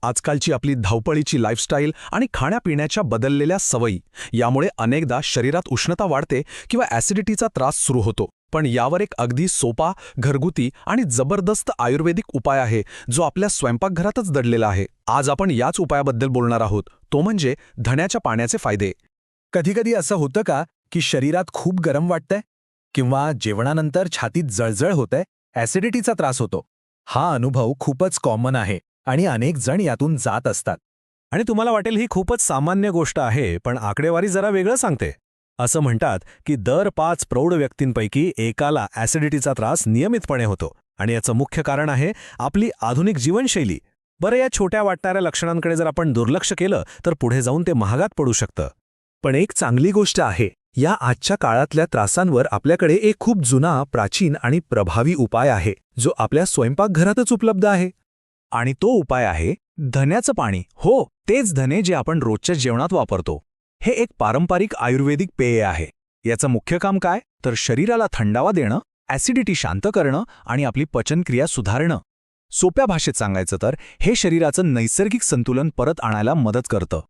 आजकालची आपली धावपळीची लाईफस्टाईल आणि खाण्यापिण्याच्या बदललेल्या सवयी यामुळे अनेकदा शरीरात उष्णता वाढते किंवा ॲसिडिटीचा त्रास सुरू होतो. पण यावर एक अगदी सोपा, घरगुती आणि जबरदस्त आयुर्वेदिक उपाय आहे, जो आपल्या स्वयंपाकघरातच दडलेला आहे. आज आपण याच उपायाबद्दल बोलणार आहोत, तो म्हणजे धण्याच्या पाण्याचे फायदे. कधीकधी असं होतं का की शरीरात खूप गरम वाटतंय किंवा जेवणानंतर छातीत जळजळ होतंय, ॲसिडिटीचा त्रास होतो? हा अनुभव खूपच कॉमन आहे आणि अनेक जण यातून जात असतात. आणि तुम्हाला वाटेल ही खूपच सामान्य गोष्ट आहे, पण आकडेवारी जरा वेगळं सांगते. असं म्हणतात की दर 5 प्रौढ व्यक्तींपैकी एकाला ॲसिडिटीचा त्रास नियमितपणे होतो. आणि याचं मुख्य कारण आहे आपली आधुनिक जीवनशैली. बरं, या छोट्या वाटणाऱ्या लक्षणांकडे जर आपण दुर्लक्ष केलं तर पुढे जाऊन ते महागात पडू शकतं. पण एक चांगली गोष्ट आहे, या आजच्या काळातल्या त्रासांवर आपल्याकडे एक खूप जुना, प्राचीन आणि प्रभावी उपाय आहे, जो आपल्या स्वयंपाकघरातच उपलब्ध आहे. आणि तो उपाय आहे धण्याचं पाणी. हो, तेच धने जे आपण रोजच्या जेवणात वापरतो. हे एक पारंपरिक आयुर्वेदिक पेय आहे. याचं मुख्य काम काय, तर शरीराला थंडावा देणं, ॲसिडिटी शांत करणं आणि आपली पचनक्रिया सुधारणं. सोप्या भाषेत सांगायचं तर हे शरीराचं नैसर्गिक संतुलन परत आणायला मदत करतं.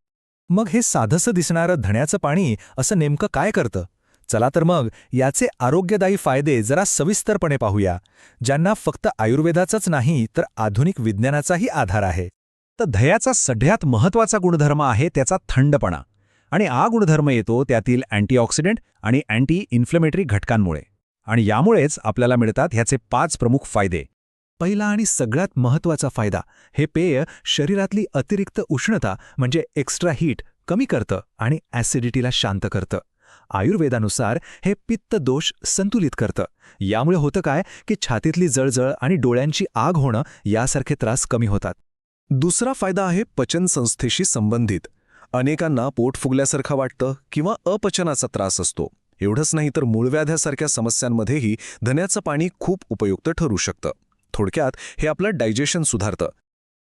मग हे साधंसं दिसणारं धण्याचं पाणी असं नेमकं काय करतं? चला तर मग याचे आरोग्यदायी फायदे जरा सविस्तरपणे पाहूया, ज्यांना फक्त आयुर्वेदाचाच नाही तर आधुनिक विज्ञानाचाही आधार आहे. तर दह्याचा सगळ्यात महत्त्वाचा गुणधर्म आहे त्याचा थंडपणा. आणि हा गुणधर्म येतो त्यातील अँटीऑक्सिडंट आणि अँटी इन्फ्लेमेटरी घटकांमुळे. आणि यामुळेच आपल्याला मिळतात ह्याचे 5 प्रमुख फायदे. पहिला आणि सगळ्यात महत्त्वाचा फायदा, हे पेय शरीरातली अतिरिक्त उष्णता म्हणजे एक्स्ट्रा हीट कमी करतं आणि ॲसिडिटीला शांत करतं. आयुर्वेदानुसार हे पित्त दोष संतुलित करतं. यामुळे होतं काय की छातीतली जळजळ आणि डोळ्यांची आग होणं यासारखे त्रास कमी होतात. दुसरा फायदा आहे पचनसंस्थेशी संबंधित. अनेकांना पोट फुगल्यासारखं वाटतं किंवा अपचनाचा त्रास असतो. एवढंच नाही तर मूळव्याध्यासारख्या समस्यांमध्येही धण्याचं पाणी खूप उपयुक्त ठरू शकतं. थोडक्यात हे आपलं डायजेशन सुधारतं.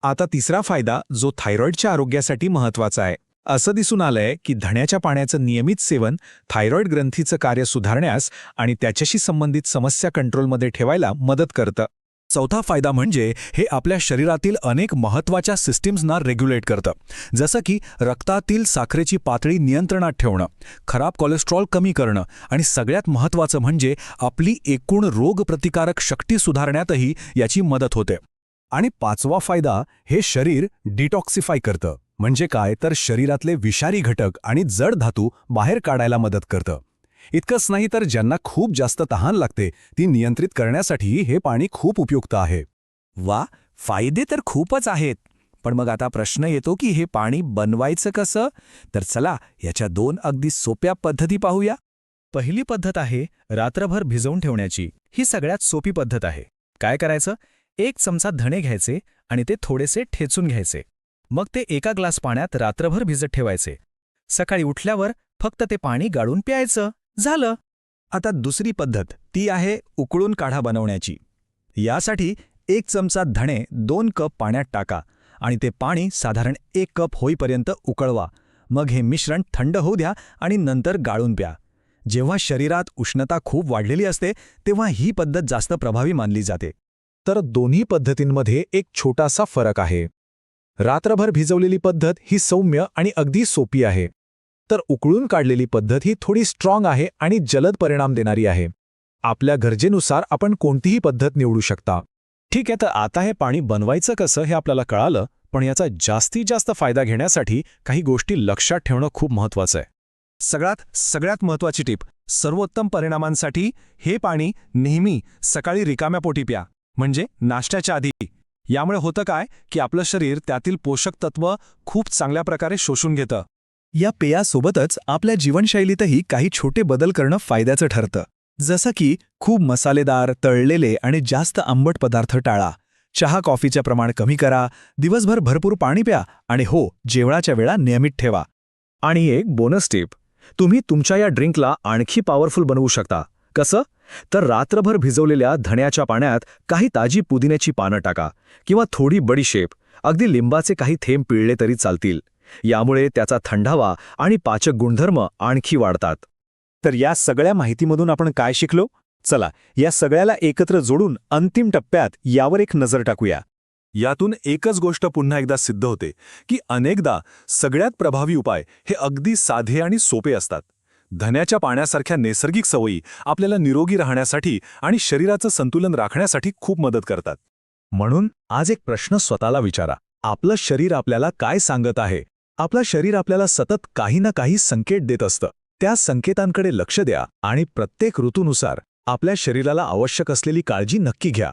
आता तिसरा फायदा, जो थायरॉईडच्या आरोग्यासाठी महत्त्वाचा आहे. असं दिसून आलंय की धण्याच्या पाण्याचं नियमित सेवन थायरॉईड ग्रंथीचं कार्य सुधारण्यास आणि त्याच्याशी संबंधित समस्या कंट्रोलमध्ये ठेवायला मदत करतं. चौथा फायदा म्हणजे हे आपल्या शरीरातील अनेक महत्त्वाच्या सिस्टीम्सना रेग्युलेट करतं, जसं की रक्तातील साखरेची पातळी नियंत्रणात ठेवणं, खराब कोलेस्ट्रॉल कमी करणं आणि सगळ्यात महत्त्वाचं म्हणजे आपली एकूण रोगप्रतिकारक शक्ती सुधारण्यातही याची मदत होते. आणि पाचवा फायदा, हे शरीर डिटॉक्सिफाय करतं. म्हणजे काय, तर शरीरातले विषारी घटक आणि जड धातू बाहेर काढायला मदत करतं. इतकंच नाही तर ज्यांना खूप जास्त तहान लागते ती नियंत्रित करण्यासाठी हे पाणी खूप उपयुक्त आहे. वा, फायदे तर खूपच आहेत. पण मग आता प्रश्न येतो की हे पाणी बनवायचं कसं? तर चला याच्या 2 अगदी सोप्या पद्धती पाहूया. पहिली पद्धत आहे रात्रभर भिजवून ठेवण्याची. ही सगळ्यात सोपी पद्धत आहे. काय करायचं, 1 चमचा धणे घ्यायचे आणि ते थोडेसे ठेचून घ्यायचे. मग ते 1 ग्लास पाण्यात रात्रभर भिजत ठेवायचे. सकाळी उठल्यावर फक्त ते पाणी गाळून प्यायचं, झालं. आता दुसरी पद्धत, ती आहे उकळून काढा बनवण्याची. यासाठी 1 चमचा धणे 2 कप पाण्यात टाका आणि ते पाणी साधारण 1 कप होईपर्यंत उकळवा. मग हे मिश्रण थंड होऊ द्या आणि नंतर गाळून प्या. जेव्हा शरीरात उष्णता खूप वाढलेली असते तेव्हा ही पद्धत जास्त प्रभावी मानली जाते. तर दोन्ही पद्धतींमध्ये एक छोटासा फरक आहे. रात्रभर भिजवलेली पद्धत ही सौम्य आणि अगदी सोपी आहे, तर उकळून काढलेली पद्धत ही थोडी स्ट्रॉंग आहे आणि जलद परिणाम देणारी आहे. आपल्या गरजेनुसार आपण कोणतीही पद्धत निवडू शकता. ठीक आहे, तर आता हे पाणी बनवायचं कसं हे आपल्याला कळालं, पण याचा जास्तीत जास्त फायदा घेण्यासाठी काही गोष्टी लक्षात ठेवणं खूप महत्त्वाचं आहे. सगळ्यात महत्त्वाची टिप, सर्वोत्तम परिणामांसाठी हे पाणी नेहमी सकाळी रिकाम्या पोटी प्या, म्हणजे नाश्त्याच्या आधी. यामुळे होतं काय की आपलं शरीर त्यातील पोषक तत्व खूप चांगल्या प्रकारे शोषून घेतं. या पेयासोबतच आपल्या जीवनशैलीतही काही छोटे बदल करणं फायद्याचं ठरतं. जसं की खूप मसालेदार, तळलेले आणि जास्त आंबट पदार्थ टाळा. चहा कॉफीचे प्रमाण कमी करा. दिवसभर भरपूर पाणी प्या आणि हो, जेवणाच्या वेळा नियमित ठेवा. आणि एक बोनस टिप, तुम्ही तुमच्या या ड्रिंकला आणखी पॉवरफुल बनवू शकता. कसं, तर रात्रभर भिजवलेल्या धण्याच्या पाण्यात काही ताजी पुदिन्याची पानं टाका किंवा थोडी बडीशेप, अगदी लिंबाचे काही थेंब पिळले तरी चालतील. यामुळे त्याचा थंडावा आणि पाचक गुणधर्म आणखी वाढतात. तर या सगळ्या माहितीमधून आपण काय शिकलो? चला या सगळ्याला एकत्र जोडून अंतिम टप्प्यात यावर एक नजर टाकूया. यातून एकच गोष्ट पुन्हा एकदा सिद्ध होते की अनेकदा सगळ्यात प्रभावी उपाय हे अगदी साधे आणि सोपे असतात. धन्याच्या पाण्यासारख्या नैसर्गिक सवयी आपल्याला निरोगी राहण्यासाठी आणि शरीराचं संतुलन राखण्यासाठी खूप मदत करतात. म्हणून आज एक प्रश्न स्वतःला विचारा. आपलं शरीर आपल्याला काय सांगत आहे? आपलं शरीर आपल्याला सतत काही ना काही संकेत देत असतं. त्या संकेतांकडे लक्ष द्या आणि प्रत्येक ऋतूनुसार आपल्या शरीराला आवश्यक असलेली काळजी नक्की घ्या.